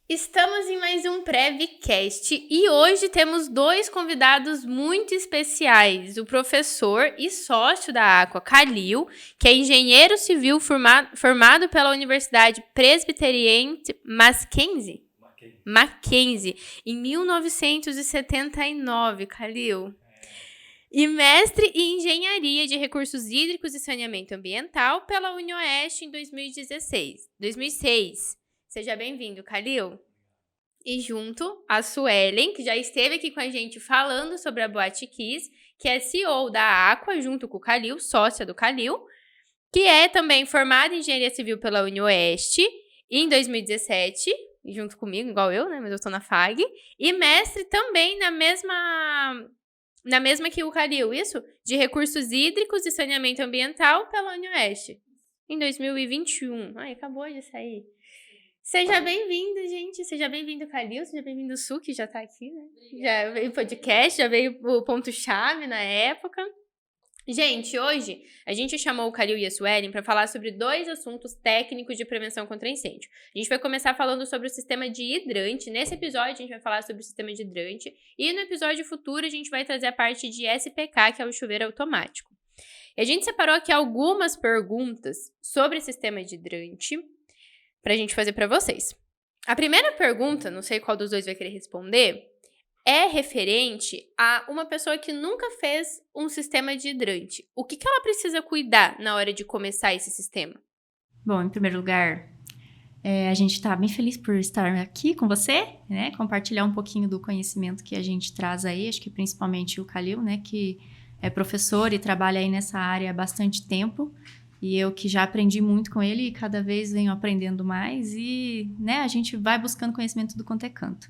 Estamos em mais um Prevcast e hoje temos dois convidados muito especiais. O professor e sócio da Aqua, Khalil, que é engenheiro civil formado pela Universidade Presbiteriense Mackenzie em 1979, Khalil. E mestre em Engenharia de Recursos Hídricos e Saneamento Ambiental pela UniOeste em 2006. Seja bem-vindo, Khalil. E junto a Suelen, que já esteve aqui com a gente falando sobre a Boate Kiss, que é CEO da Aqua, junto com o Khalil, sócia do Khalil, que é também formada em Engenharia Civil pela UniOeste em 2017, junto comigo, igual eu, né? Mas eu estou na FAG. E mestre também na mesma que o Khalil, isso? De Recursos Hídricos e Saneamento Ambiental pela UniOeste em 2021. Ai, acabou de sair. Seja bem-vindo, gente. Seja bem-vindo, Khalil. Seja bem-vindo, Su, que já tá aqui, né? Já veio o podcast, já veio o ponto-chave na época. Gente, hoje a gente chamou o Khalil e a Suelen para falar sobre dois assuntos técnicos de prevenção contra incêndio. A gente vai começar falando sobre o sistema de hidrante. Nesse episódio a gente vai falar sobre o sistema de hidrante. E no episódio futuro a gente vai trazer a parte de SPK, que é o chuveiro automático. E a gente separou aqui algumas perguntas sobre o sistema de hidrante pra gente fazer pra vocês. A primeira pergunta, não sei qual dos dois vai querer responder, é referente a uma pessoa que nunca fez um sistema de hidrante. O que ela precisa cuidar na hora de começar esse sistema? Bom, em primeiro lugar, a gente está bem feliz por estar aqui com você, né? Compartilhar um pouquinho do conhecimento que a gente traz aí, acho que principalmente o Khalil, né? Que é professor e trabalha aí nessa área há bastante tempo. E eu que já aprendi muito com ele e cada vez venho aprendendo mais e, né, a gente vai buscando conhecimento do quanto é canto.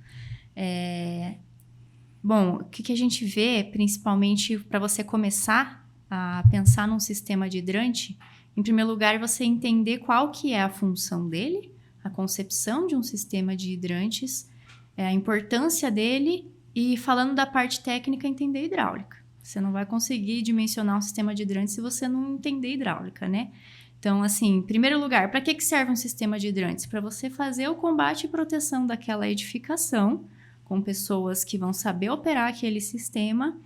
Bom, o que a gente vê, principalmente para você começar a pensar num sistema de hidrante, em primeiro lugar, você entender qual que é a função dele, a concepção de um sistema de hidrantes, a importância dele e, falando da parte técnica, entender a hidráulica. Você não vai conseguir dimensionar um sistema de hidrante se você não entender hidráulica, né? Então, assim, em primeiro lugar, para que serve um sistema de hidrantes? Para você fazer o combate e proteção daquela edificação, com pessoas que vão saber operar aquele sistema,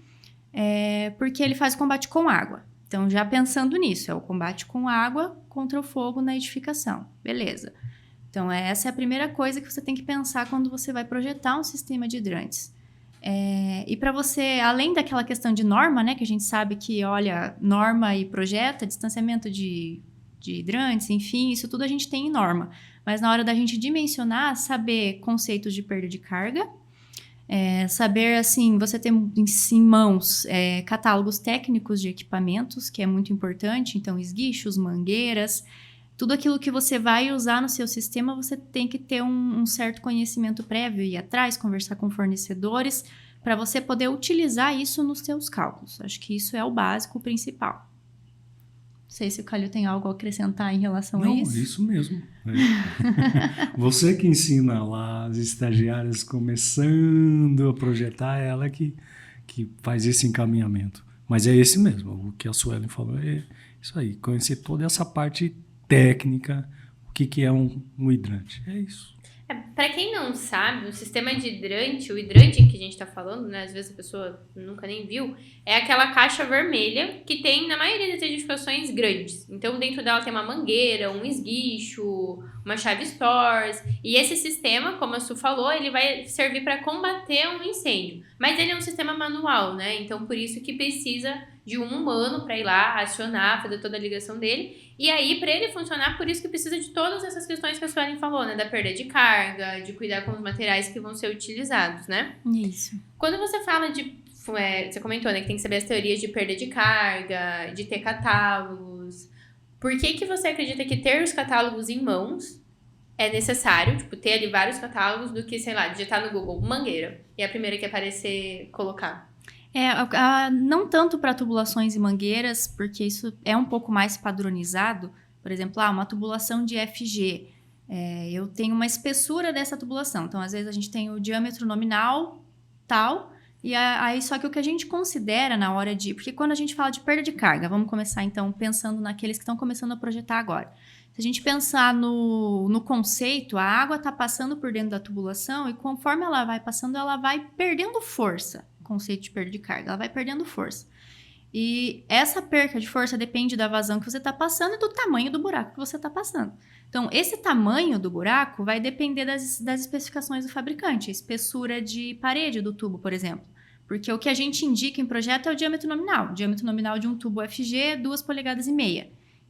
porque ele faz o combate com água. Então, já pensando nisso, é o combate com água contra o fogo na edificação. Beleza. Então, essa é a primeira coisa que você tem que pensar quando você vai projetar um sistema de hidrantes. E para você, além daquela questão de norma, né, que a gente sabe que, olha, norma e projeta, distanciamento de hidrantes, enfim, isso tudo a gente tem em norma. Mas na hora da gente dimensionar, saber conceitos de perda de carga, saber, assim, você ter em mãos catálogos técnicos de equipamentos, que é muito importante, então esguichos, mangueiras, tudo aquilo que você vai usar no seu sistema, você tem que ter um certo conhecimento prévio, ir atrás, conversar com fornecedores, para você poder utilizar isso nos seus cálculos. Acho que isso é o básico, o principal. Não sei se o Khalil tem algo a acrescentar em relação a isso. Não, isso mesmo. Você que ensina lá as estagiárias começando a projetar, ela que faz esse encaminhamento. Mas é esse mesmo, o que a Suelen falou é isso aí, conhecer toda essa parte técnica, o que é um hidrante. É isso. Para quem não sabe, o sistema de hidrante, o hidrante que a gente está falando, né? Às vezes a pessoa nunca nem viu, é aquela caixa vermelha que tem na maioria das edificações grandes. Então, dentro dela tem uma mangueira, um esguicho, uma chave Stores. E esse sistema, como a Su falou, ele vai servir para combater um incêndio. Mas ele é um sistema manual, né? Então, por isso que precisa de um humano para ir lá, acionar, fazer toda a ligação dele. E aí, para ele funcionar, por isso que precisa de todas essas questões que a Suelen falou, né? Da perda de carga, de cuidar com os materiais que vão ser utilizados, né? Isso. Quando você fala de... você comentou, né? Que tem que saber as teorias de perda de carga, de ter catálogos. Por que você acredita que ter os catálogos em mãos é necessário? Tipo, ter ali vários catálogos do que, sei lá, digitar no Google mangueira. E a primeira que aparecer, colocar. Não tanto para tubulações e mangueiras, porque isso é um pouco mais padronizado. Por exemplo, uma tubulação de FG. Eu tenho uma espessura dessa tubulação. Então, às vezes, a gente tem o diâmetro nominal tal, e aí só que o que a gente considera na hora de... Porque quando a gente fala de perda de carga, vamos começar, então, pensando naqueles que estão começando a projetar agora. Se a gente pensar no conceito, a água está passando por dentro da tubulação e conforme ela vai passando, ela vai perdendo força. Conceito de perda de carga, ela vai perdendo força. E essa perca de força depende da vazão que você está passando e do tamanho do buraco que você está passando. Então, esse tamanho do buraco vai depender das especificações do fabricante, a espessura de parede do tubo, por exemplo. Porque o que a gente indica em projeto é o diâmetro nominal. O diâmetro nominal de um tubo FG é 2,5 polegadas.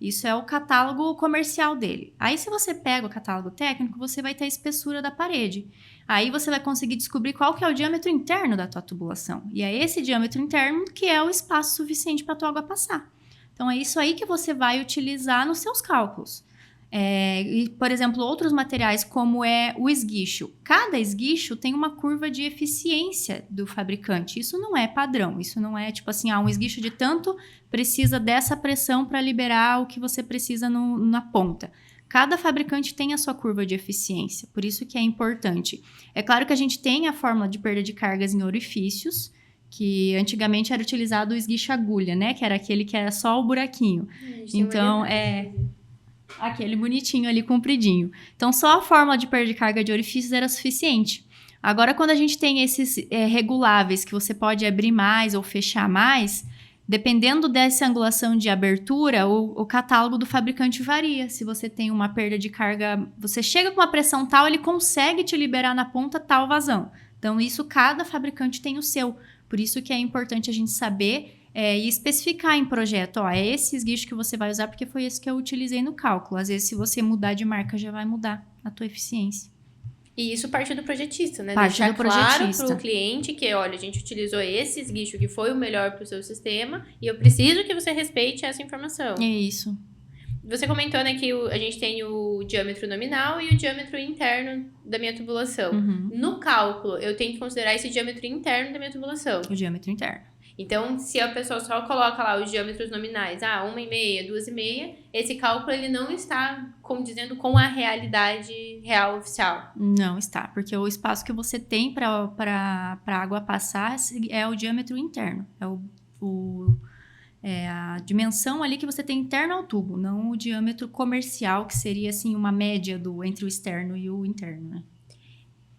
Isso é o catálogo comercial dele. Aí, se você pega o catálogo técnico, você vai ter a espessura da parede. Aí, você vai conseguir descobrir qual que é o diâmetro interno da tua tubulação. E é esse diâmetro interno que é o espaço suficiente para a tua água passar. Então, é isso aí que você vai utilizar nos seus cálculos. E, por exemplo, outros materiais como é o esguicho. Cada esguicho tem uma curva de eficiência do fabricante. Isso não é padrão. Isso não é tipo assim, um esguicho de tanto precisa dessa pressão para liberar o que você precisa na ponta. Cada fabricante tem a sua curva de eficiência. Por isso que é importante. É claro que a gente tem a fórmula de perda de cargas em orifícios, que antigamente era utilizado o esguicho agulha, né? Que era aquele que era só o buraquinho. Então, aquele bonitinho ali, compridinho. Então, só a fórmula de perda de carga de orifícios era suficiente. Agora, quando a gente tem esses reguláveis, que você pode abrir mais ou fechar mais, dependendo dessa angulação de abertura, o catálogo do fabricante varia. Se você tem uma perda de carga, você chega com uma pressão tal, ele consegue te liberar na ponta tal vazão. Então, isso cada fabricante tem o seu. Por isso que é importante a gente saber e especificar em projeto, é esse esguicho que você vai usar porque foi esse que eu utilizei no cálculo. Às vezes, se você mudar de marca, já vai mudar a tua eficiência. E isso parte do projetista, né? Parte Deixar do projetista. claro para o cliente que, olha, a gente utilizou esse esguicho que foi o melhor para o seu sistema e eu preciso que você respeite essa informação. É isso. Você comentou, né, que a gente tem o diâmetro nominal e o diâmetro interno da minha tubulação. Uhum. No cálculo, eu tenho que considerar esse diâmetro interno da minha tubulação. O diâmetro interno. Então, se a pessoa só coloca lá os diâmetros nominais, 1,5, 2,5, esse cálculo ele não está condizendo com a realidade real oficial. Não está, porque o espaço que você tem para a água passar é o diâmetro interno. É a dimensão ali que você tem interno ao tubo, não o diâmetro comercial, que seria assim uma média entre o externo e o interno, né?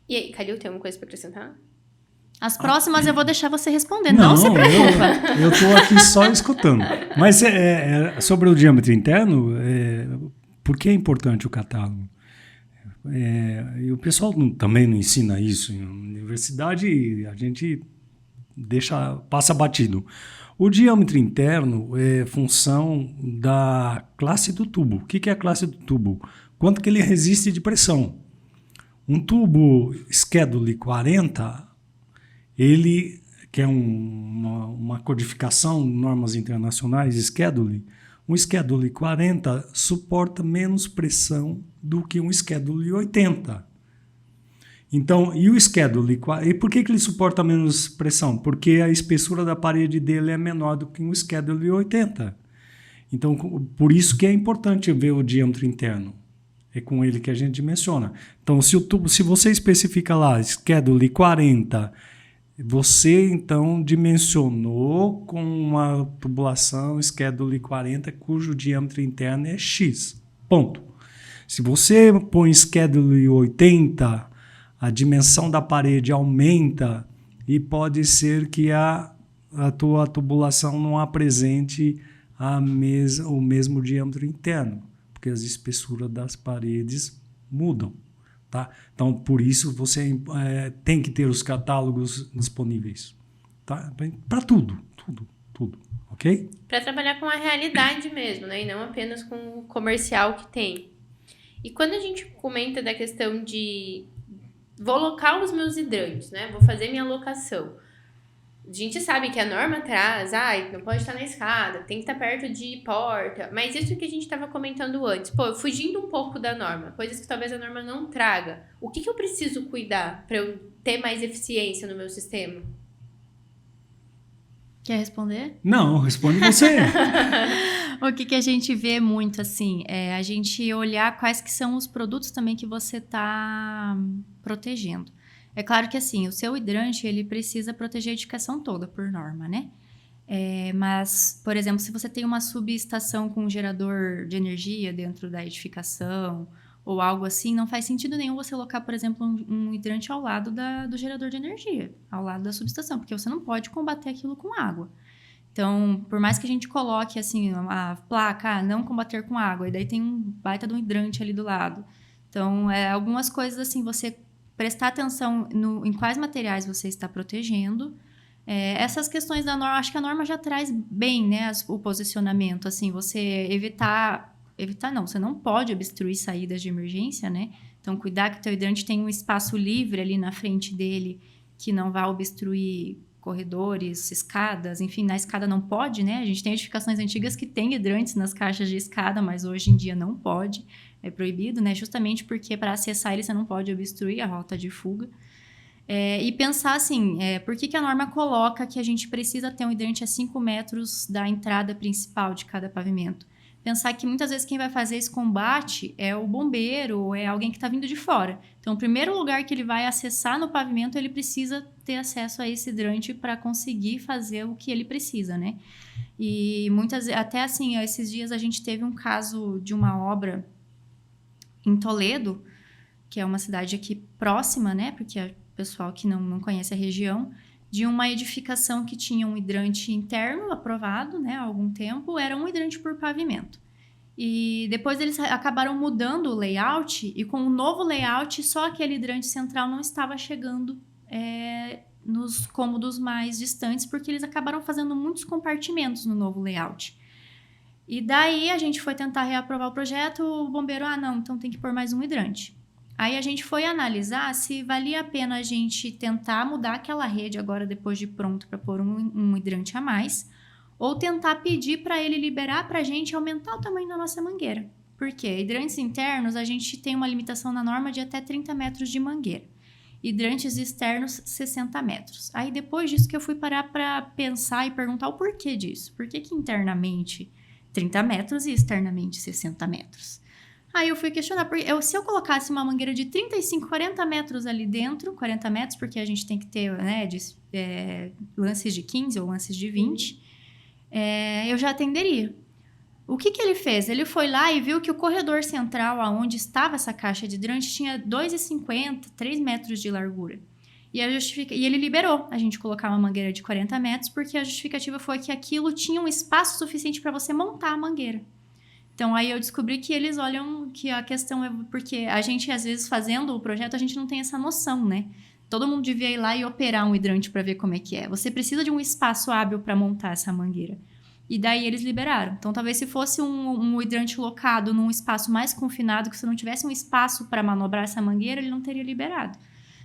E aí, Calil, tem alguma coisa para acrescentar? As próximas eu vou deixar você responder, não se preocupa. Eu estou aqui só escutando. Mas sobre o diâmetro interno, por que é importante o catálogo? E o pessoal também não ensina isso. Em universidade, a gente passa batido. O diâmetro interno é função da classe do tubo. O que é a classe do tubo? Quanto que ele resiste de pressão. Um tubo Schedule 40... ele, que é uma codificação de normas internacionais, Schedule, um Schedule 40 suporta menos pressão do que um Schedule 80. Então, e o Schedule 40, e por que ele suporta menos pressão? Porque a espessura da parede dele é menor do que um Schedule 80. Então, por isso que é importante ver o diâmetro interno. É com ele que a gente dimensiona. Então, se você especifica lá Schedule 40, você, então, dimensionou com uma tubulação Schedule 40, cujo diâmetro interno é X. Ponto. Se você põe Schedule 80, a dimensão da parede aumenta e pode ser que a tua tubulação não apresente o mesmo diâmetro interno, porque as espessuras das paredes mudam. Tá? Então, por isso, você tem que ter os catálogos disponíveis. Tá? Para tudo. Ok? Para trabalhar com a realidade mesmo, né? E não apenas com o comercial que tem. E quando a gente comenta da questão de vou locar os meus hidrantes, né? Vou fazer minha locação. A gente sabe que a norma traz, não pode estar na escada, tem que estar perto de porta. Mas isso que a gente estava comentando antes, fugindo um pouco da norma, coisas que talvez a norma não traga. O que eu preciso cuidar para eu ter mais eficiência no meu sistema? Quer responder? Não, responde você. O que a gente vê muito, assim, é a gente olhar quais que são os produtos também que você está protegendo. É claro que, assim, o seu hidrante, ele precisa proteger a edificação toda, por norma, né? Mas, por exemplo, se você tem uma subestação com um gerador de energia dentro da edificação ou algo assim, não faz sentido nenhum você colocar, por exemplo, um hidrante ao lado do gerador de energia, ao lado da subestação, porque você não pode combater aquilo com água. Então, por mais que a gente coloque assim a placa, não combater com água, e daí tem um baita de um hidrante ali do lado. Então, algumas coisas assim, você prestar atenção em quais materiais você está protegendo. Essas questões da norma, acho que a norma já traz bem, né, o posicionamento, assim, você evitar não, você não pode obstruir saídas de emergência, né? Então, cuidar que o teu hidrante tenha um espaço livre ali na frente dele, que não vá obstruir corredores, escadas, enfim, na escada não pode, né? A gente tem edificações antigas que tem hidrantes nas caixas de escada, mas hoje em dia não pode, é proibido, né? Justamente porque para acessar ele você não pode obstruir a rota de fuga. E pensar assim, por que a norma coloca que a gente precisa ter um hidrante a 5 metros da entrada principal de cada pavimento? Pensar que muitas vezes quem vai fazer esse combate é o bombeiro ou é alguém que está vindo de fora. Então, o primeiro lugar que ele vai acessar no pavimento, ele precisa ter acesso a esse hidrante para conseguir fazer o que ele precisa, né? E até assim, esses dias a gente teve um caso de uma obra em Toledo, que é uma cidade aqui próxima, né? Porque o pessoal que não conhece a região, de uma edificação que tinha um hidrante interno aprovado, né, há algum tempo, era um hidrante por pavimento. E depois eles acabaram mudando o layout, e com o novo layout, só aquele hidrante central não estava chegando nos cômodos mais distantes, porque eles acabaram fazendo muitos compartimentos no novo layout. E daí a gente foi tentar reaprovar o projeto, o bombeiro, não, então tem que pôr mais um hidrante. Aí a gente foi analisar se valia a pena a gente tentar mudar aquela rede agora, depois de pronto, para pôr um hidrante a mais, ou tentar pedir para ele liberar para a gente aumentar o tamanho da nossa mangueira. Por quê? Hidrantes internos, a gente tem uma limitação na norma de até 30 metros de mangueira. Hidrantes externos, 60 metros. Aí depois disso que eu fui parar para pensar e perguntar o porquê disso. Por que internamente 30 metros e externamente 60 metros? Aí eu fui questionar, se eu colocasse uma mangueira de 35, 40 metros ali dentro, 40 metros, porque a gente tem que ter, né, lances de 15 ou lances de 20, eu já atenderia. O que ele fez? Ele foi lá e viu que o corredor central, onde estava essa caixa de hidrante, tinha 2,50, 3 metros de largura. E ele liberou a gente colocar uma mangueira de 40 metros, porque a justificativa foi que aquilo tinha um espaço suficiente para você montar a mangueira. Então, aí eu descobri que eles olham que a questão é porque a gente, às vezes, fazendo o projeto, a gente não tem essa noção, né? Todo mundo devia ir lá e operar um hidrante para ver como é que é. Você precisa de um espaço hábil para montar essa mangueira. E daí eles liberaram. Então, talvez se fosse um hidrante locado num espaço mais confinado, que você não tivesse um espaço para manobrar essa mangueira, ele não teria liberado.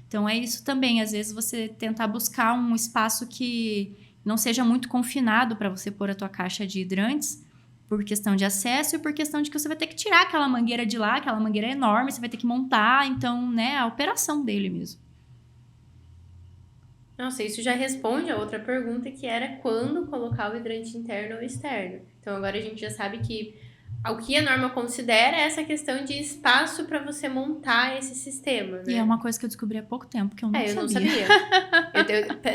Então, é isso também. Às vezes, você tentar buscar um espaço que não seja muito confinado para você pôr a tua caixa de hidrantes, por questão de acesso e por questão de que você vai ter que tirar aquela mangueira de lá, aquela mangueira é enorme, você vai ter que montar, então, né, a operação dele mesmo. Nossa, isso já responde a outra pergunta, que era quando colocar o hidrante interno ou externo. Então, agora a gente já sabe que o que a norma considera é essa questão de espaço para você montar esse sistema, né? E é uma coisa que eu descobri há pouco tempo, que eu não sabia. Eu não sabia.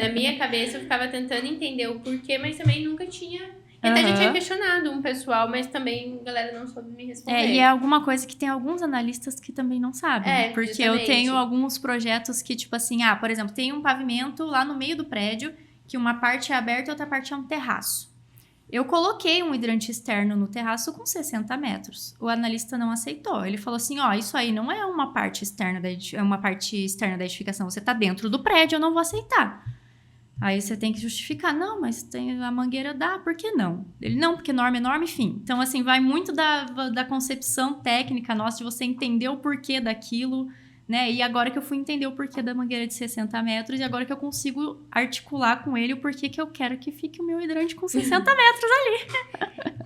Na minha cabeça, eu ficava tentando entender o porquê, mas também nunca tinha... Até já tinha questionado um pessoal, mas também a galera não soube me responder. E é alguma coisa que tem alguns analistas que também não sabem. Porque justamente. Eu tenho alguns projetos que, tipo assim, por exemplo, tem um pavimento lá no meio do prédio, que uma parte é aberta e outra parte é um terraço. Eu coloquei um hidrante externo no terraço com 60 metros. O analista não aceitou. Ele falou assim, isso aí não é uma parte externa da edificação. Você tá dentro do prédio, eu não vou aceitar. Aí você tem que justificar. Não, mas a mangueira dá, por que não? Ele, não, porque norma é norma, enfim. Então, assim, vai muito da concepção técnica nossa, de você entender o porquê daquilo, né? E agora que eu fui entender o porquê da mangueira de 60 metros, e agora que eu consigo articular com ele o porquê que eu quero que fique o meu hidrante com 60 metros ali.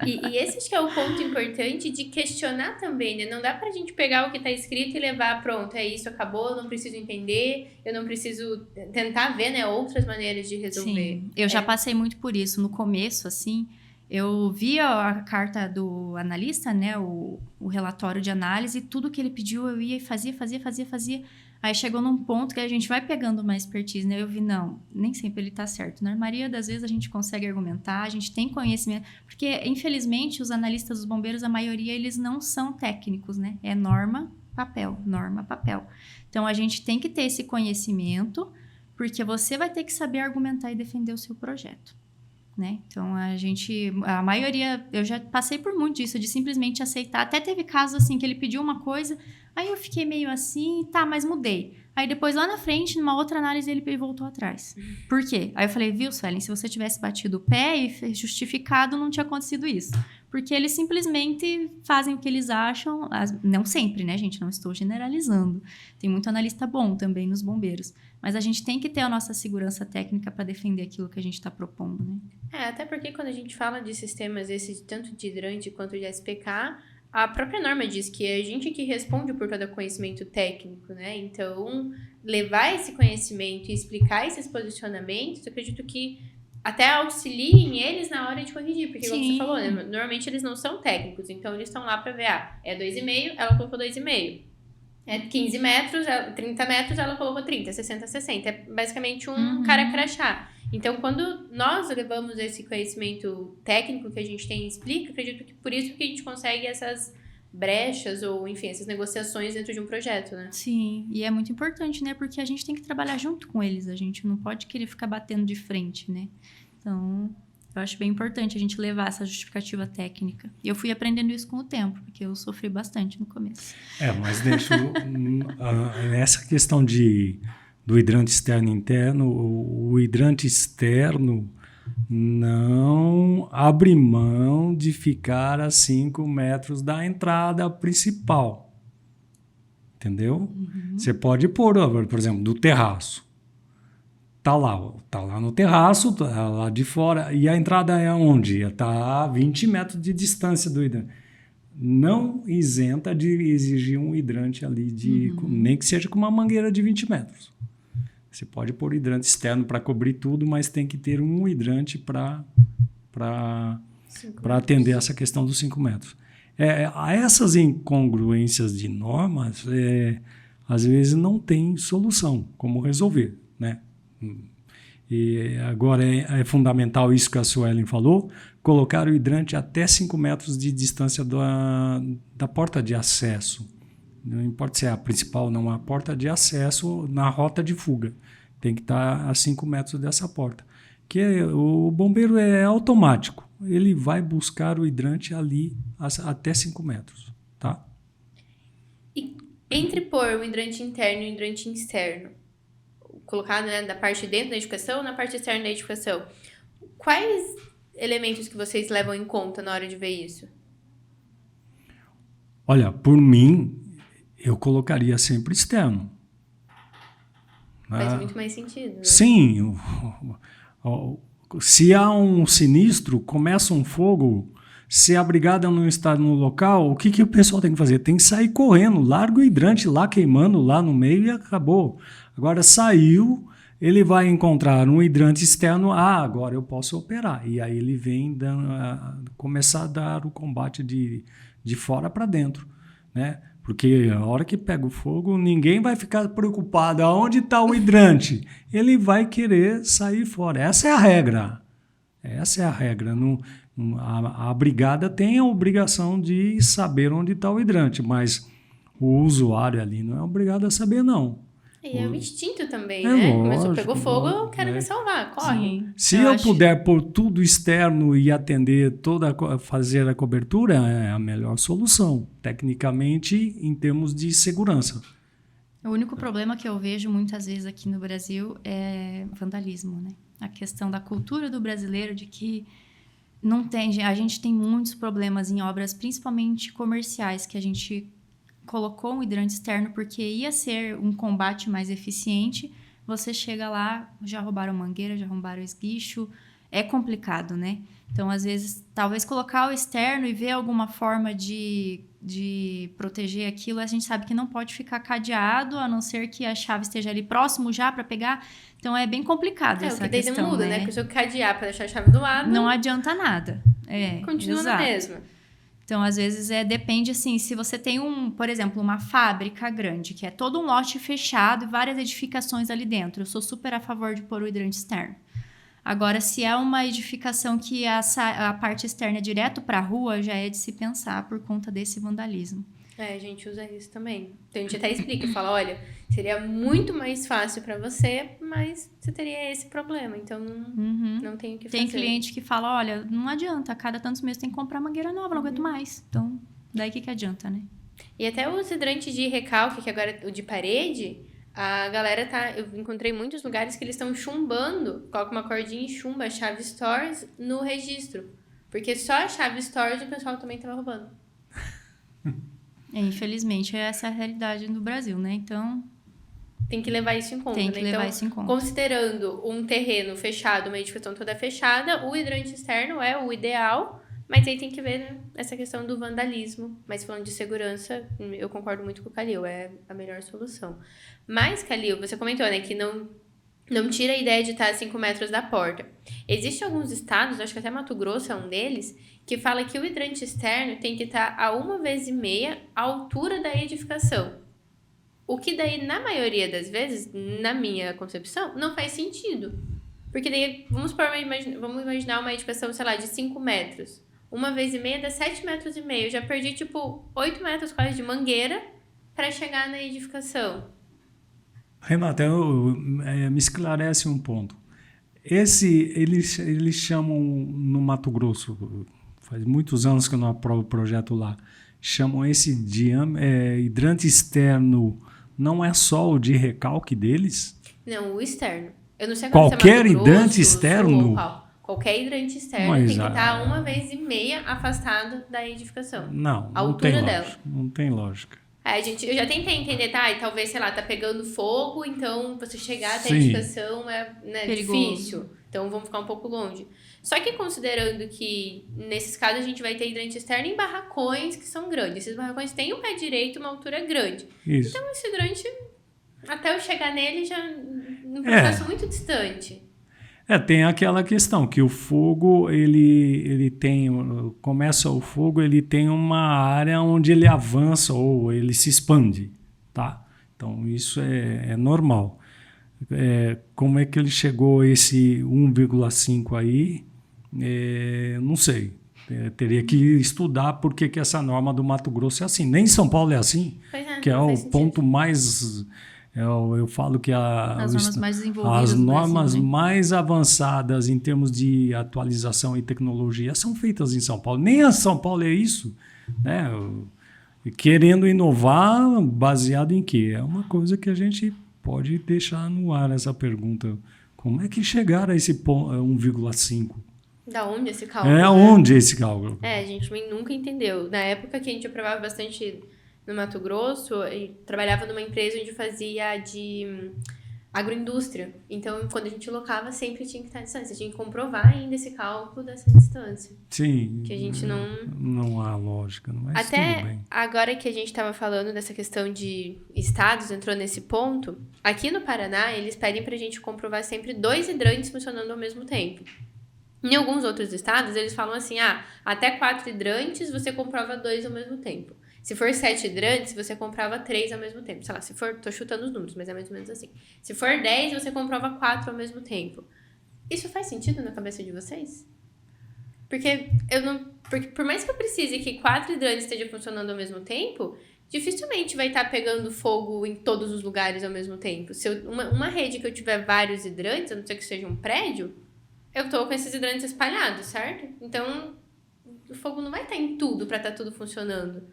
E esse acho que é o ponto importante de questionar também, né? Não dá pra gente pegar o que tá escrito e levar, pronto, é isso, acabou, eu não preciso entender, eu não preciso tentar ver, né, outras maneiras de resolver. Sim, eu já passei muito por isso. No começo, assim, Eu vi a carta do analista, né, o relatório de análise, tudo que ele pediu eu ia e fazia. Aí chegou num ponto que a gente vai pegando uma expertise, né? Eu vi, não, nem sempre ele tá certo. Na maioria das vezes a gente consegue argumentar, a gente tem conhecimento. Porque, infelizmente, os analistas dos bombeiros, a maioria, eles não são técnicos, né? É norma, papel. Então, a gente tem que ter esse conhecimento, porque você vai ter que saber argumentar e defender o seu projeto, né? Então, a maioria, eu já passei por muito disso, de simplesmente aceitar. Até teve casos assim, que ele pediu uma coisa, aí eu fiquei meio assim, tá, mas mudei. Aí depois, lá na frente, numa outra análise, ele voltou atrás. Por quê? Aí eu falei, viu, Suelen, se você tivesse batido o pé e justificado, não tinha acontecido isso. Porque eles simplesmente fazem o que eles acham, não sempre, né, gente? Não estou generalizando. Tem muito analista bom também nos bombeiros. Mas a gente tem que ter a nossa segurança técnica para defender aquilo que a gente está propondo, né? Até porque quando a gente fala de sistemas esses, tanto de hidrante quanto de SPK, a própria norma diz que é a gente que responde por todo o conhecimento técnico, né? Então, levar esse conhecimento e explicar esses posicionamentos, eu acredito que até auxiliem eles na hora de corrigir. Porque, como você falou, né? Normalmente eles não são técnicos, então eles estão lá para ver, é 2,5, ela colocou 2,5. É 15 metros, 30 metros, ela colocou 30, 60, 60. É basicamente um cara crachá. Então, quando nós levamos esse conhecimento técnico que a gente tem e explica, acredito que por isso que a gente consegue essas brechas ou, enfim, essas negociações dentro de um projeto, né? Sim, e é muito importante, né? Porque a gente tem que trabalhar junto com eles, a gente não pode querer ficar batendo de frente, né? Então, eu acho bem importante a gente levar essa justificativa técnica. E eu fui aprendendo isso com o tempo, porque eu sofri bastante no começo. Mas deixa nessa questão do hidrante externo e interno, o hidrante externo não abre mão de ficar a 5 metros da entrada principal. Entendeu? Você pode pôr, por exemplo, do terraço. Tá lá no terraço, tá lá de fora. E a entrada é onde? Está a 20 metros de distância do hidrante. Não isenta de exigir um hidrante ali, nem que seja com uma mangueira de 20 metros. Você pode pôr hidrante externo para cobrir tudo, mas tem que ter um hidrante para atender essa questão dos 5 metros. Essas incongruências de normas, às vezes não tem solução como resolver, né? E agora é fundamental isso que a Suelen falou, colocar o hidrante até 5 metros de distância da porta de acesso. Não importa se é a principal ou não, a porta de acesso na rota de fuga. Tem que estar a 5 metros dessa porta. Que o bombeiro é automático. Ele vai buscar o hidrante ali até 5 metros. Tá? E entre pôr o hidrante interno e o hidrante externo, colocar, né, da parte de dentro da edificação ou na parte externa da edificação, quais elementos que vocês levam em conta na hora de ver isso? Olha, por mim, eu colocaria sempre externo. Faz muito mais sentido, né? Sim. Se há um sinistro, começa um fogo, se a brigada não está no local, o que o pessoal tem que fazer? Tem que sair correndo, larga o hidrante lá queimando lá no meio e acabou. Agora saiu, ele vai encontrar um hidrante externo, agora eu posso operar. E aí ele vem começar a dar o combate de fora para dentro, né? Porque a hora que pega o fogo, ninguém vai ficar preocupado. Aonde está o hidrante? Ele vai querer sair fora. Essa é a regra. A brigada tem a obrigação de saber onde está o hidrante, mas o usuário ali não é obrigado a saber, não. E é um instinto também, né? Lógico, começou, pegou fogo, eu quero me salvar, corre. Sim. Se eu puder pôr tudo externo e atender fazer a cobertura, é a melhor solução, tecnicamente, em termos de segurança. O único problema que eu vejo muitas vezes aqui no Brasil é vandalismo, né? A questão da cultura do brasileiro de que a gente tem muitos problemas em obras, principalmente comerciais, que a gente colocou um hidrante externo porque ia ser um combate mais eficiente. Você chega lá, já roubaram mangueira, já roubaram esguicho. É complicado, né? Então, às vezes, talvez colocar o externo e ver alguma forma de proteger aquilo, a gente sabe que não pode ficar cadeado, a não ser que a chave esteja ali próximo já para pegar. Então, é bem complicado essa questão, não muda, né? né? Porque se eu cadear para deixar a chave do lado... Não adianta nada. continua na exato. mesma. Então, às vezes, depende, assim, se você tem, por exemplo, uma fábrica grande, que é todo um lote fechado e várias edificações ali dentro. Eu sou super a favor de pôr o hidrante externo. Agora, se é uma edificação que a parte externa é direto para a rua, já é de se pensar por conta desse vandalismo. A gente usa isso também. Então, a gente até explica, fala, olha, seria muito mais fácil para você, mas você teria esse problema, então não tem o que fazer. Tem cliente que fala, olha, não adianta, a cada tantos meses tem que comprar mangueira nova, não aguento mais. Então, daí que adianta, né? E até os hidrantes de recalque, que agora o de parede, a galera eu encontrei muitos lugares que eles estão chumbando, coloca uma cordinha e chumba a chave Stores no registro. Porque só a chave Stores o pessoal também estava roubando. Infelizmente, essa é a realidade do Brasil, né? Então, tem que levar isso em conta, tem que né? levar Então, isso em conta. Considerando um terreno fechado, uma edificação toda fechada, o hidrante externo é o ideal, mas aí tem que ver, né, essa questão do vandalismo. Mas falando de segurança, eu concordo muito com o Calil, é a melhor solução. Mas, Calil, você comentou, né, que não tira a ideia de estar a 5 metros da porta. Existem alguns estados, acho que até Mato Grosso é um deles, que fala que o hidrante externo tem que estar a 1,5 vezes a altura da edificação. O que daí, na maioria das vezes, na minha concepção, não faz sentido. Porque daí, vamos imaginar uma edificação, sei lá, de 5 metros. 1,5 vezes dá 7,5 metros. Eu já perdi, tipo, 8 metros quase de mangueira para chegar na edificação. Renata, me esclarece um ponto. Eles chamam no Mato Grosso, faz muitos anos que eu não aprovo o projeto lá, chamam esse hidrante externo, não é só o de recalque deles? Não, o externo. Eu não sei qualquer hidrante externo? Qualquer hidrante externo tem que estar a 1,5 vezes afastado da edificação. Não, a altura tem dela. Lógica, não tem lógica. Eu já tentei entender, e talvez, sei lá, tá pegando fogo, então você chegar até a edificação é difícil. Então vamos ficar um pouco longe. Só que considerando que, nesses casos, a gente vai ter hidrante externo em barracões que são grandes. Esses barracões têm um pé direito, uma altura grande. Isso. Então esse hidrante, até eu chegar nele, já num processo muito distante. Tem aquela questão que o fogo, ele tem, começa o fogo, ele tem uma área onde ele avança ou ele se expande, tá? Então, isso é normal. Como é que ele chegou a esse 1,5 aí? Não sei. Teria que estudar por que essa norma do Mato Grosso é assim. Nem em São Paulo é assim, que é o ponto mais... Eu falo que as normas mais desenvolvidas as normas Brasil, né? mais avançadas em termos de atualização e tecnologia são feitas em São Paulo. Nem a São Paulo é isso, né? Querendo inovar baseado em quê? É uma coisa que a gente pode deixar no ar essa pergunta. Como é que chegaram a esse 1,5? Da onde esse cálculo? Onde esse cálculo? A gente nunca entendeu. Na época que a gente aprovava bastante no Mato Grosso, eu trabalhava numa empresa onde fazia de agroindústria. Então, quando a gente locava, sempre tinha que estar à distância. Tinha que comprovar ainda esse cálculo dessa distância. Sim. Que a gente não... Não há lógica, não é? Até tudo bem. agora que a gente estava falando dessa questão de estados, entrou nesse ponto, aqui no Paraná, eles pedem pra gente comprovar sempre 2 hidrantes funcionando ao mesmo tempo. Em alguns outros estados, eles falam assim, até 4 hidrantes, você comprova 2 ao mesmo tempo. Se for 7 hidrantes, você comprova 3 ao mesmo tempo. Sei lá, se for... Tô chutando os números, mas é mais ou menos assim. Se for 10, você comprova 4 ao mesmo tempo. Isso faz sentido na cabeça de vocês? Porque por mais que eu precise que 4 hidrantes estejam funcionando ao mesmo tempo, dificilmente vai estar pegando fogo em todos os lugares ao mesmo tempo. Se uma rede que eu tiver vários hidrantes, a não ser que seja um prédio, eu tô com esses hidrantes espalhados, certo? Então, o fogo não vai estar em tudo para estar tudo funcionando.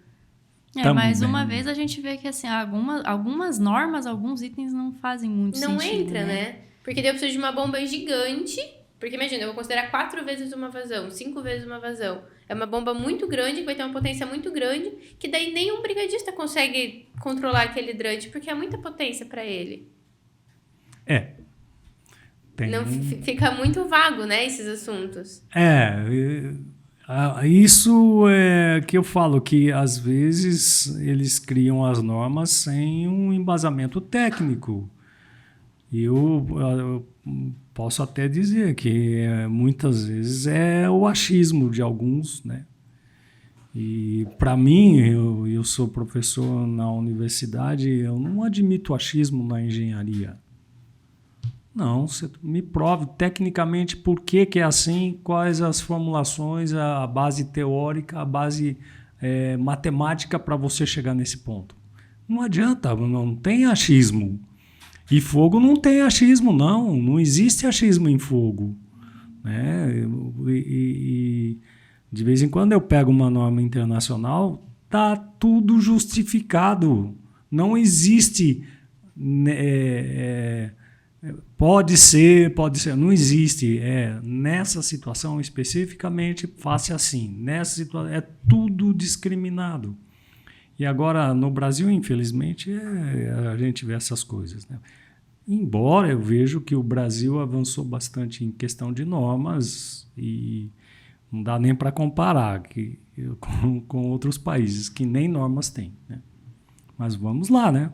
Mas uma vez a gente vê que assim, algumas normas, alguns itens não fazem muito sentido. Não entra, né? Porque daí eu preciso de uma bomba gigante. Porque imagina, eu vou considerar 4 vezes uma vazão, 5 vezes uma vazão. É uma bomba muito grande, que vai ter uma potência muito grande, que daí nenhum brigadista consegue controlar aquele hidrante, porque é muita potência para ele. Não, fica muito vago, né, esses assuntos. Isso é que eu falo, que às vezes eles criam as normas sem um embasamento técnico. E eu posso até dizer que muitas vezes é o achismo de alguns, né? E para mim, eu sou professor na universidade, eu não admito achismo na engenharia. Não, você me prove tecnicamente por que é assim, quais as formulações, a base teórica, a base matemática para você chegar nesse ponto. Não adianta, não tem achismo. E fogo não tem achismo, não existe achismo em fogo. Né? E de vez em quando eu pego uma norma internacional, tá tudo justificado. Não existe... pode ser, não existe. Nessa situação especificamente, faça assim. Nessa situação, é tudo discriminado. E agora, no Brasil, infelizmente, a gente vê essas coisas. Né? Embora eu vejo que o Brasil avançou bastante em questão de normas e não dá nem para comparar com outros países que nem normas têm. Né? Mas vamos lá, né?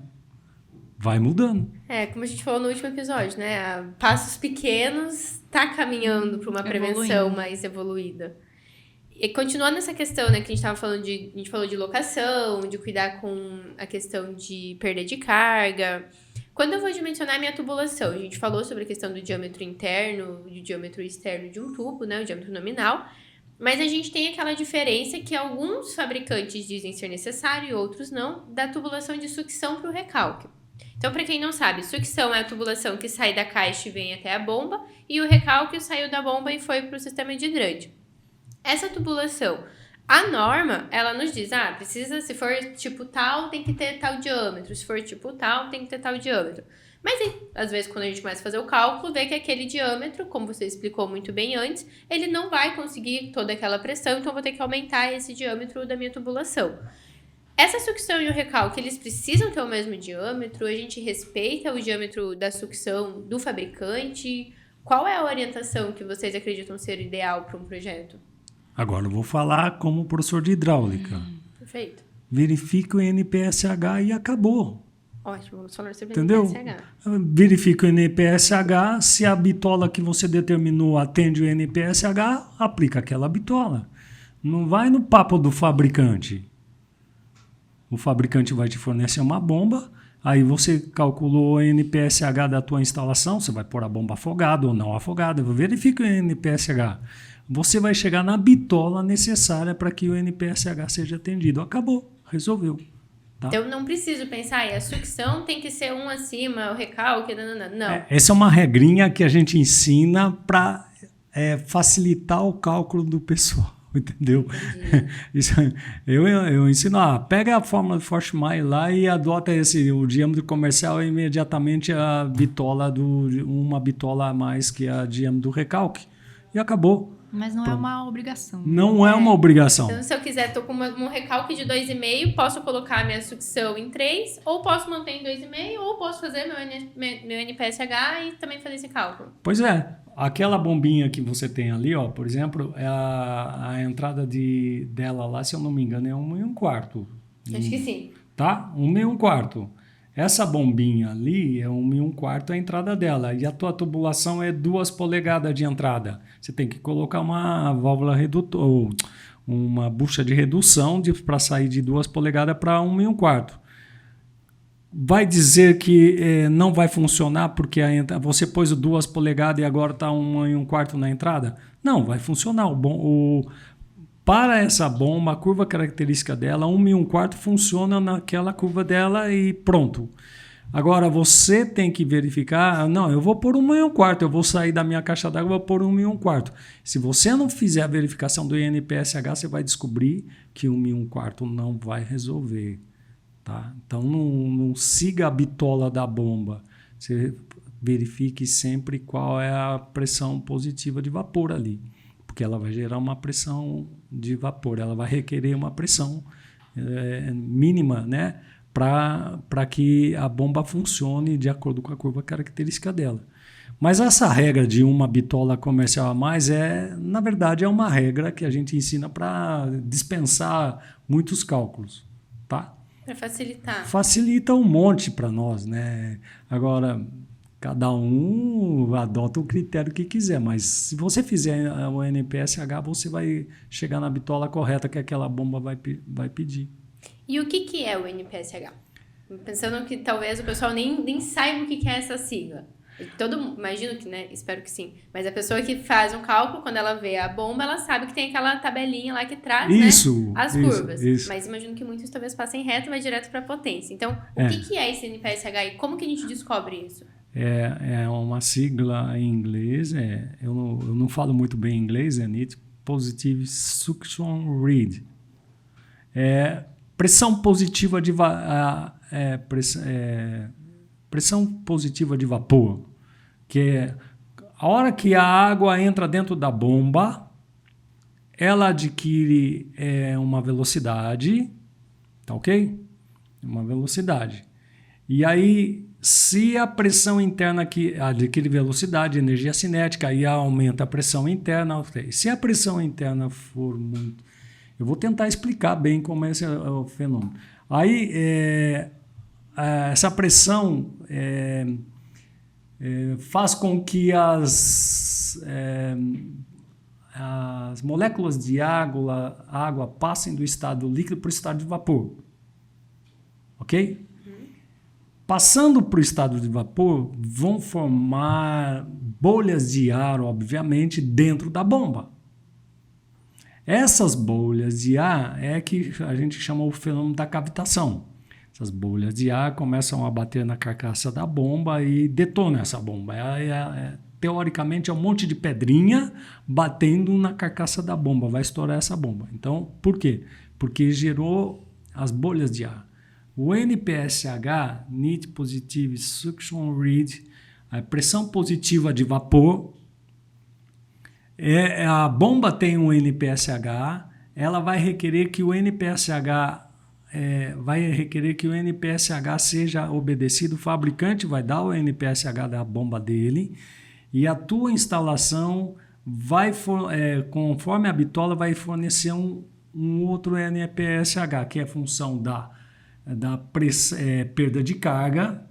Vai mudando. Como a gente falou no último episódio, né? Passos pequenos, tá caminhando para uma prevenção mais evoluída. E continuando essa questão, né, que a gente estava falando a gente falou de locação, de cuidar com a questão de perda de carga. Quando eu vou dimensionar minha tubulação, a gente falou sobre a questão do diâmetro interno e do diâmetro externo de um tubo, né, o diâmetro nominal. Mas a gente tem aquela diferença que alguns fabricantes dizem ser necessário e outros não, da tubulação de sucção para o recalque. Então, para quem não sabe, sucção é a tubulação que sai da caixa e vem até a bomba, e o recalque saiu da bomba e foi para o sistema de hidrante. Essa tubulação, a norma, ela nos diz, precisa, se for tipo tal, tem que ter tal diâmetro, se for tipo tal, tem que ter tal diâmetro. Mas, às vezes, quando a gente começa a fazer o cálculo, vê que aquele diâmetro, como você explicou muito bem antes, ele não vai conseguir toda aquela pressão, então eu vou ter que aumentar esse diâmetro da minha tubulação. Essa sucção e o recalque, eles precisam ter o mesmo diâmetro? A gente respeita o diâmetro da sucção do fabricante? Qual é a orientação que vocês acreditam ser ideal para um projeto? Agora eu vou falar como professor de hidráulica. Perfeito. Verifica o NPSH e acabou. Ótimo, vamos falar sobre entendeu? NPSH. Verifica o NPSH, se a bitola que você determinou atende o NPSH, aplica aquela bitola. Não vai no papo do fabricante. O fabricante vai te fornecer uma bomba, aí você calculou o NPSH da tua instalação, você vai pôr a bomba afogada ou não afogada, verifica o NPSH. Você vai chegar na bitola necessária para que o NPSH seja atendido. Acabou, resolveu. Tá? Então, não preciso pensar, a sucção tem que ser um acima, o recalque, não. Essa é uma regrinha que a gente ensina para facilitar o cálculo do pessoal, entendeu? Isso, eu ensino, pega a fórmula de Forchmeyer lá e adota o diâmetro comercial e imediatamente a bitola, uma bitola a mais que a diâmetro do recalque. E acabou. Mas não é uma obrigação. Não é uma obrigação. Então, se eu quiser, estou com um recalque de 2,5, posso colocar minha sucção em 3, ou posso manter em 2,5, ou posso fazer meu NPSH e também fazer esse cálculo. Pois é. Aquela bombinha que você tem ali, por exemplo, a entrada dela lá, se eu não me engano, é 1,25. Acho que sim. Tá? 1,25. Essa bombinha ali é 1,25 a entrada dela. E a tua tubulação é 2 polegadas de entrada. Você tem que colocar uma válvula redutora, uma bucha de redução para sair de 2 polegadas para 1,25. Vai dizer que não vai funcionar porque você pôs 2 polegadas e agora está 1,25 na entrada? Não, vai funcionar. Para essa bomba, a curva característica dela, 1,25 funciona naquela curva dela e pronto. Agora, você tem que verificar, não, eu vou pôr 1,25, eu vou sair da minha caixa d'água e vou pôr 1,25. Se você não fizer a verificação do INPSH, você vai descobrir que 1,25 não vai resolver. Tá? Então, não siga a bitola da bomba. Você verifique sempre qual é a pressão positiva de vapor ali. Porque ela vai gerar uma pressão de vapor, ela vai requerer uma pressão mínima, né, para que a bomba funcione de acordo com a curva característica dela. Mas essa regra de uma bitola comercial a mais na verdade, é uma regra que a gente ensina para dispensar muitos cálculos. Tá? Para facilitar. Facilita um monte para nós. Né? Agora, Cada um adota o critério que quiser, mas se você fizer o NPSH, você vai chegar na bitola correta que aquela bomba vai pedir. E o que é o NPSH? Pensando que talvez o pessoal nem saiba o que é essa sigla. Imagino que, né? Espero que sim. Mas a pessoa que faz um cálculo, quando ela vê a bomba, ela sabe que tem aquela tabelinha lá que traz, né, as curvas. Isso. Mas imagino que muitos talvez passem reto e vai direto para a potência. Então, o que é esse NPSH e como que a gente descobre isso? É uma sigla em inglês, eu não falo muito bem inglês, é Net Positive Suction Rate. Pressão positiva de pressão positiva de vapor, que é a hora que a água entra dentro da bomba, ela adquire uma velocidade, tá ok? Uma velocidade. E aí, se a pressão interna que adquire velocidade, energia cinética, aí aumenta a pressão interna. Se a pressão interna for muito... Eu vou tentar explicar bem como é esse o fenômeno. Aí, essa pressão faz com que as moléculas de água passem do estado líquido para o estado de vapor. Ok? Passando para o estado de vapor, vão formar bolhas de ar, obviamente, dentro da bomba. Essas bolhas de ar é que a gente chama o fenômeno da cavitação. Essas bolhas de ar começam a bater na carcaça da bomba e detonam essa bomba. Teoricamente, é um monte de pedrinha batendo na carcaça da bomba, vai estourar essa bomba. Então, por quê? Porque gerou as bolhas de ar. O NPSH, Net Positive Suction Rate, a pressão positiva de vapor, a bomba tem um NPSH, ela vai requerer que o NPSH seja obedecido, o fabricante vai dar o NPSH da bomba dele e a tua instalação vai, conforme a bitola, vai fornecer um outro NPSH, que é a função da perda de carga,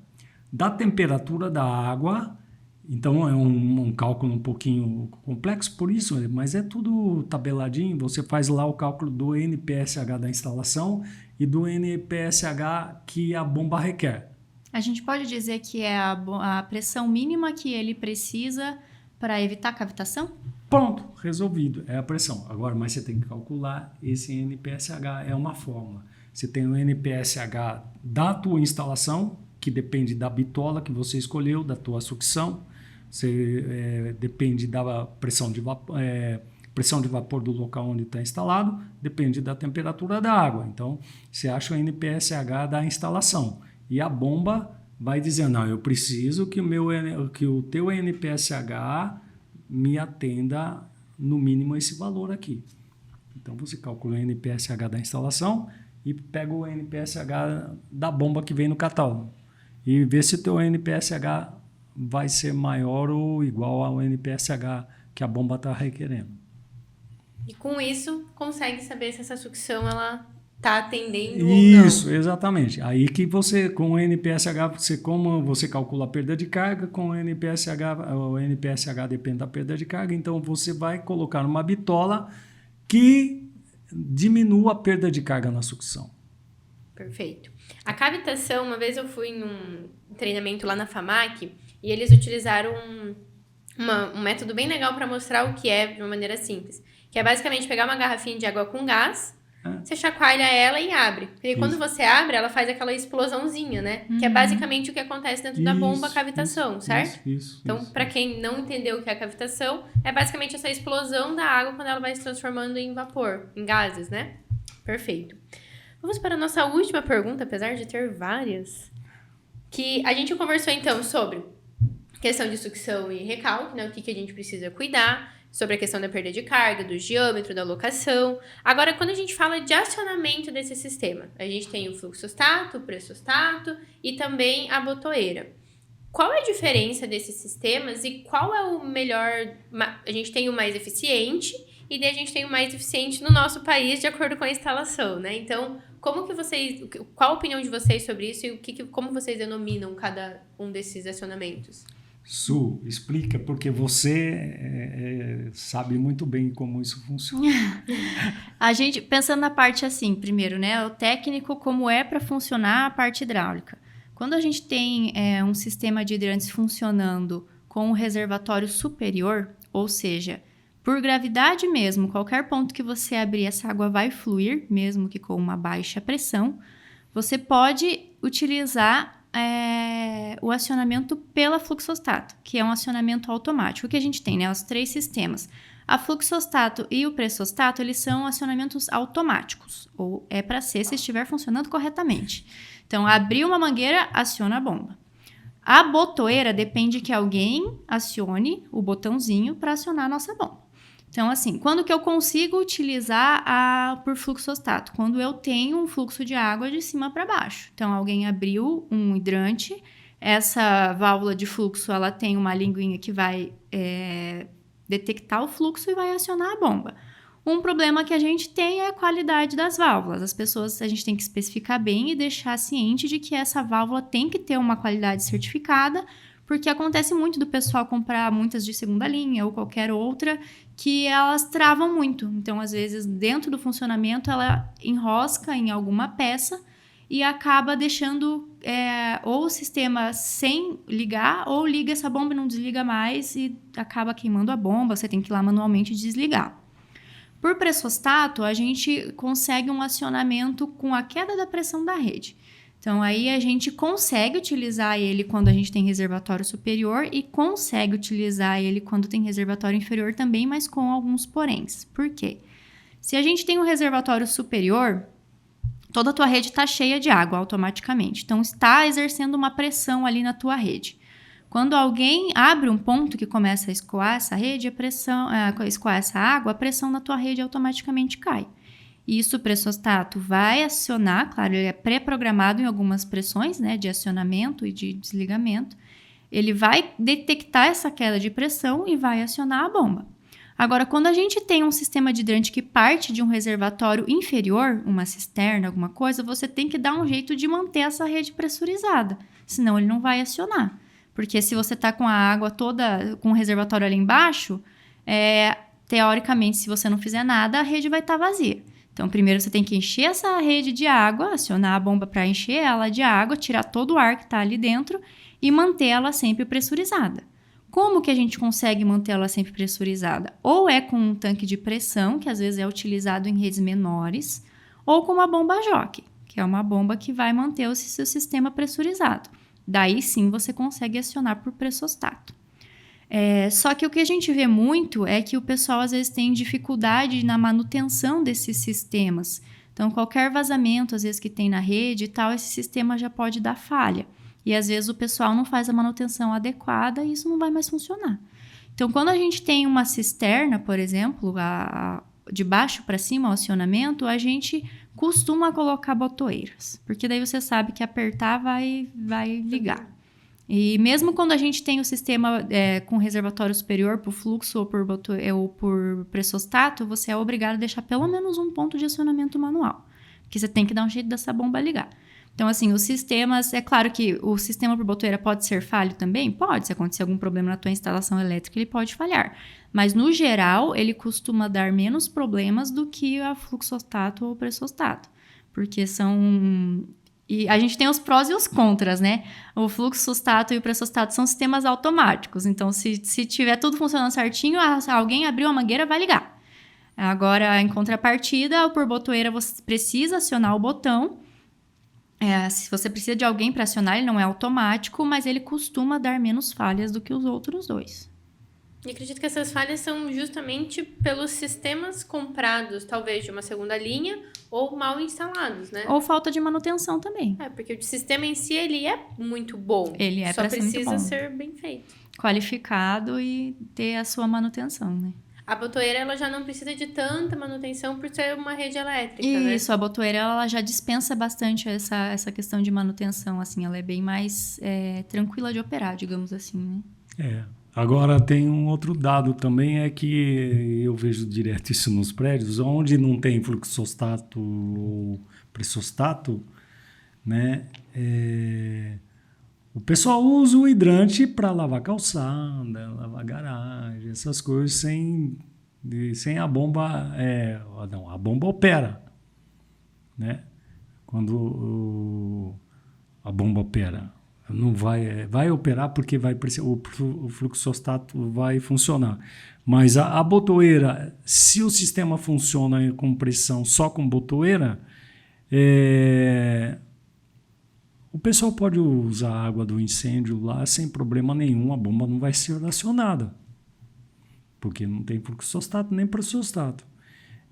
da temperatura da água. Então é um cálculo um pouquinho complexo por isso, mas é tudo tabeladinho. Você faz lá o cálculo do NPSH da instalação e do NPSH que a bomba requer. A gente pode dizer que é a pressão mínima que ele precisa para evitar cavitação? Pronto, resolvido. É a pressão. Agora, mas você tem que calcular esse NPSH, é uma fórmula. Você tem o NPSH da tua instalação, que depende da bitola que você escolheu, da tua sucção. Depende da pressão de vapor do local onde está instalado, depende da temperatura da água. Então, você acha o NPSH da instalação. E a bomba vai dizer, não, eu preciso que o teu NPSH me atenda no mínimo esse valor aqui. Então, você calcula o NPSH da instalação e pega o NPSH da bomba que vem no catálogo. E vê se o teu NPSH vai ser maior ou igual ao NPSH que a bomba está requerendo. E com isso, consegue saber se essa sucção ela está atendendo isso, ou não. Exatamente. Aí que você, com o NPSH, como você calcula a perda de carga, com o NPSH depende da perda de carga, então você vai colocar numa bitola que diminua a perda de carga na sucção. Perfeito. A cavitação, uma vez eu fui em um treinamento lá na FAMAC e eles utilizaram um método bem legal para mostrar o que é de uma maneira simples. Que é basicamente pegar uma garrafinha de água com gás, você chacoalha ela e abre. Porque quando você abre, ela faz aquela explosãozinha, né? Que é basicamente o que acontece dentro da bomba cavitação, certo? Então, para quem não entendeu o que é a cavitação, é basicamente essa explosão da água quando ela vai se transformando em vapor, em gases, né? Perfeito. Vamos para a nossa última pergunta, apesar de ter várias. Que a gente conversou, então, sobre questão de sucção e recalque, né? O que a gente precisa cuidar, sobre a questão da perda de carga, do diâmetro, da locação. Agora, quando a gente fala de acionamento desse sistema, a gente tem o fluxostato, o pressostato e também a botoeira. Qual é a diferença desses sistemas e qual é o melhor... A gente tem o mais eficiente e daí a gente tem o mais eficiente no nosso país, de acordo com a instalação, né? Então, qual a opinião de vocês sobre isso e como vocês denominam cada um desses acionamentos? Su, explica, porque você sabe muito bem como isso funciona. A gente, pensando na parte assim, primeiro, né? O técnico, como é para funcionar a parte hidráulica. Quando a gente tem um sistema de hidrantes funcionando com um reservatório superior, ou seja, por gravidade mesmo, qualquer ponto que você abrir, essa água vai fluir, mesmo que com uma baixa pressão, você pode utilizar o acionamento pela fluxostato, que é um acionamento automático. O que a gente tem, né? Os 3 sistemas. A fluxostato e o pressostato, eles são acionamentos automáticos, ou é para ser se estiver funcionando corretamente. Então, abriu uma mangueira, aciona a bomba. A botoeira depende que alguém acione o botãozinho para acionar a nossa bomba. Então, assim, quando que eu consigo utilizar por fluxostato? Quando eu tenho um fluxo de água de cima para baixo. Então, alguém abriu um hidrante, essa válvula de fluxo, ela tem uma linguinha que vai detectar o fluxo e vai acionar a bomba. Um problema que a gente tem é a qualidade das válvulas. A gente tem que especificar bem e deixar ciente de que essa válvula tem que ter uma qualidade certificada, porque acontece muito do pessoal comprar muitas de segunda linha ou qualquer outra, que elas travam muito. Então, às vezes, dentro do funcionamento, ela enrosca em alguma peça e acaba deixando ou o sistema sem ligar, ou liga essa bomba e não desliga mais e acaba queimando a bomba, você tem que ir lá manualmente desligar. Por pressostato, a gente consegue um acionamento com a queda da pressão da rede. Então, aí a gente consegue utilizar ele quando a gente tem reservatório superior e consegue utilizar ele quando tem reservatório inferior também, mas com alguns poréns. Por quê? Se a gente tem um reservatório superior, toda a tua rede está cheia de água automaticamente. Então, está exercendo uma pressão ali na tua rede. Quando alguém abre um ponto que começa a escoar essa rede, escoar essa água, a pressão na tua rede automaticamente cai. Isso o pressostato vai acionar, claro, ele é pré-programado em algumas pressões, né, de acionamento e de desligamento. Ele vai detectar essa queda de pressão e vai acionar a bomba. Agora, quando a gente tem um sistema de hidrante que parte de um reservatório inferior, uma cisterna, alguma coisa, você tem que dar um jeito de manter essa rede pressurizada, senão ele não vai acionar. Porque se você está com a água toda, com o reservatório ali embaixo, teoricamente, se você não fizer nada, a rede vai estar vazia. Então, primeiro você tem que encher essa rede de água, acionar a bomba para encher ela de água, tirar todo o ar que está ali dentro e manter ela sempre pressurizada. Como que a gente consegue manter ela sempre pressurizada? Ou é com um tanque de pressão, que às vezes é utilizado em redes menores, ou com uma bomba jockey, que é uma bomba que vai manter o seu sistema pressurizado. Daí sim você consegue acionar por pressostato. Só que o que a gente vê muito é que o pessoal às vezes tem dificuldade na manutenção desses sistemas. Então, qualquer vazamento, às vezes, que tem na rede e tal, esse sistema já pode dar falha. E às vezes o pessoal não faz a manutenção adequada e isso não vai mais funcionar. Então, quando a gente tem uma cisterna, por exemplo, de baixo para cima, o acionamento, a gente costuma colocar botoeiras. Porque daí você sabe que apertar vai ligar. E mesmo quando a gente tem o sistema com reservatório superior por fluxo ou por pressostato, você é obrigado a deixar pelo menos um ponto de acionamento manual. Porque você tem que dar um jeito dessa bomba ligar. Então, assim, os sistemas... É claro que o sistema por botoeira pode ser falho também? Pode. Se acontecer algum problema na tua instalação elétrica, ele pode falhar. Mas, no geral, ele costuma dar menos problemas do que a fluxostato ou o pressostato. Porque são... E a gente tem os prós e os contras, né? O fluxostato e o pressostato são sistemas automáticos. Então, se tiver tudo funcionando certinho, alguém abriu a mangueira, vai ligar. Agora, em contrapartida, por botoeira, você precisa acionar o botão. Se você precisa de alguém para acionar, ele não é automático, mas ele costuma dar menos falhas do que os outros dois. E acredito que essas falhas são justamente pelos sistemas comprados, talvez de uma segunda linha, ou mal instalados, né? Ou falta de manutenção também. Porque o sistema em si, ele é muito bom. Ele é só para ser muito bom. precisa ser bem feito. Qualificado e ter a sua manutenção, né? A botoeira, ela já não precisa de tanta manutenção por ser uma rede elétrica, né? Isso, a botoeira, ela já dispensa bastante essa questão de manutenção, assim. Ela é bem mais tranquila de operar, digamos assim, né? Agora, tem um outro dado também, é que eu vejo direto isso nos prédios, onde não tem fluxostato ou pressostato, né? O pessoal usa o hidrante para lavar calçada, lavar garagem, essas coisas sem a bomba. Não, a bomba opera, né? Quando a bomba opera, não vai operar porque o fluxostato vai funcionar. Mas a botoeira, se o sistema funciona com pressão só com botoeira, o pessoal pode usar a água do incêndio lá sem problema nenhum, a bomba não vai ser acionada, porque não tem fluxostato nem pressostato.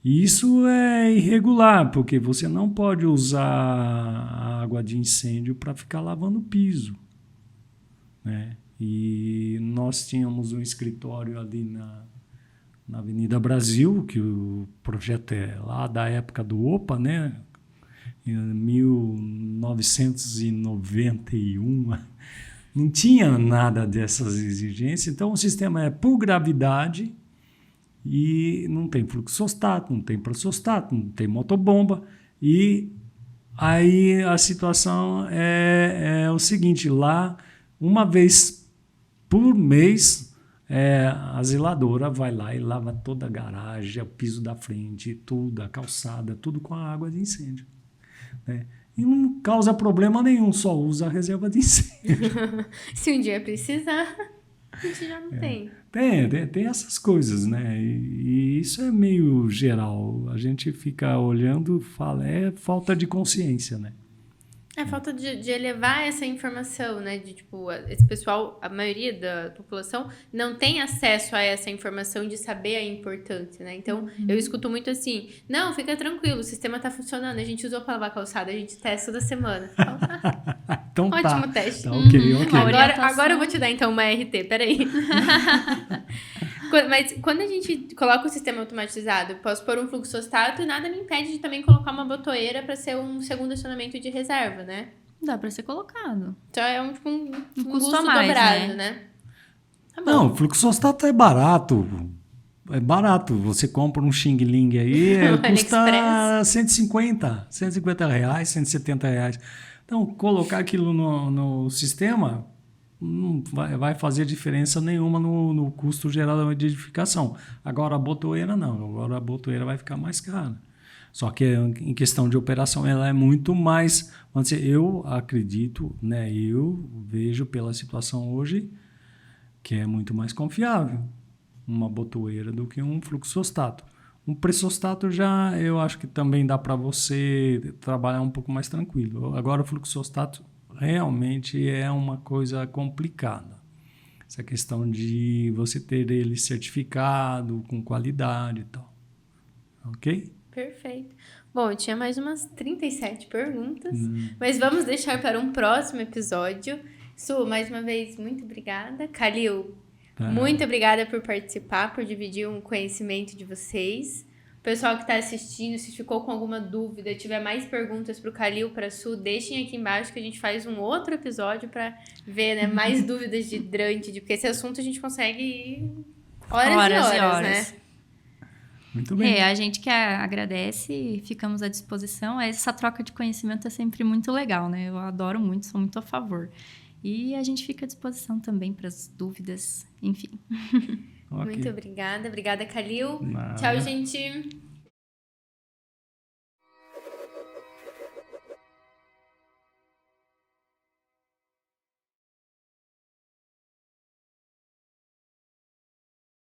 E isso é irregular, porque você não pode usar a água de incêndio para ficar lavando o piso, né? E nós tínhamos um escritório ali na Avenida Brasil, que o projeto é lá da época do OPA, né? Em 1991, não tinha nada dessas exigências, então o sistema é por gravidade e não tem fluxostato, não tem pressostato, não tem motobomba, e aí a situação é o seguinte, lá uma vez por mês a zeladora vai lá e lava toda a garagem, o piso da frente, tudo, a calçada, tudo com a água de incêndio. Né? E não causa problema nenhum, só usa a reserva de incêndio. Se um dia precisar, a gente já não tem. Tem essas coisas, né? E isso é meio geral. A gente fica olhando e fala, falta de consciência, né? É falta de elevar essa informação, né? De tipo, esse pessoal, a maioria da população não tem acesso a essa informação de saber a importância, né? Então, eu escuto muito assim, não, fica tranquilo, o sistema tá funcionando, a gente usou pra lavar calçada, a gente testa toda semana. Então, então ótimo teste. Tá ok. Agora eu vou te dar então uma RT, peraí. Mas quando a gente coloca o sistema automatizado, posso pôr um fluxostato e nada me impede de também colocar uma botoeira para ser um segundo acionamento de reserva, né? Dá pra ser colocado. Então é um custo a mais, dobrado, né? Tá bom. Não, o fluxostato é barato. É barato. Você compra um Xing Ling aí, custa 150 reais, 170 reais. Então, colocar aquilo no sistema não vai fazer diferença nenhuma no custo geral da edificação. Agora a botoeira não, agora a botoeira vai ficar mais cara. Só que em questão de operação ela é muito mais, vamos dizer, eu acredito, né, eu vejo pela situação hoje que é muito mais confiável uma botoeira do que um fluxostato. Um pressostato já eu acho que também dá para você trabalhar um pouco mais tranquilo. Agora o fluxostato realmente é uma coisa complicada. Essa questão de você ter ele certificado, com qualidade e tal. Ok? Perfeito. Bom, eu tinha mais umas 37 perguntas, mas vamos deixar para um próximo episódio. Su, mais uma vez, muito obrigada. Kalil, muito obrigada por participar, por dividir um conhecimento de vocês. O pessoal que está assistindo, se ficou com alguma dúvida, tiver mais perguntas para o Kalil, para a Su, deixem aqui embaixo que a gente faz um outro episódio para ver, né, mais dúvidas de hidrante, porque esse assunto a gente consegue ir horas e horas, né? Muito bem. A gente que agradece e ficamos à disposição. Essa troca de conhecimento é sempre muito legal, né? Eu adoro muito, sou muito a favor. E a gente fica à disposição também para as dúvidas, enfim. Okay. Muito obrigada. Obrigada, Kalil. Nada. Tchau, gente.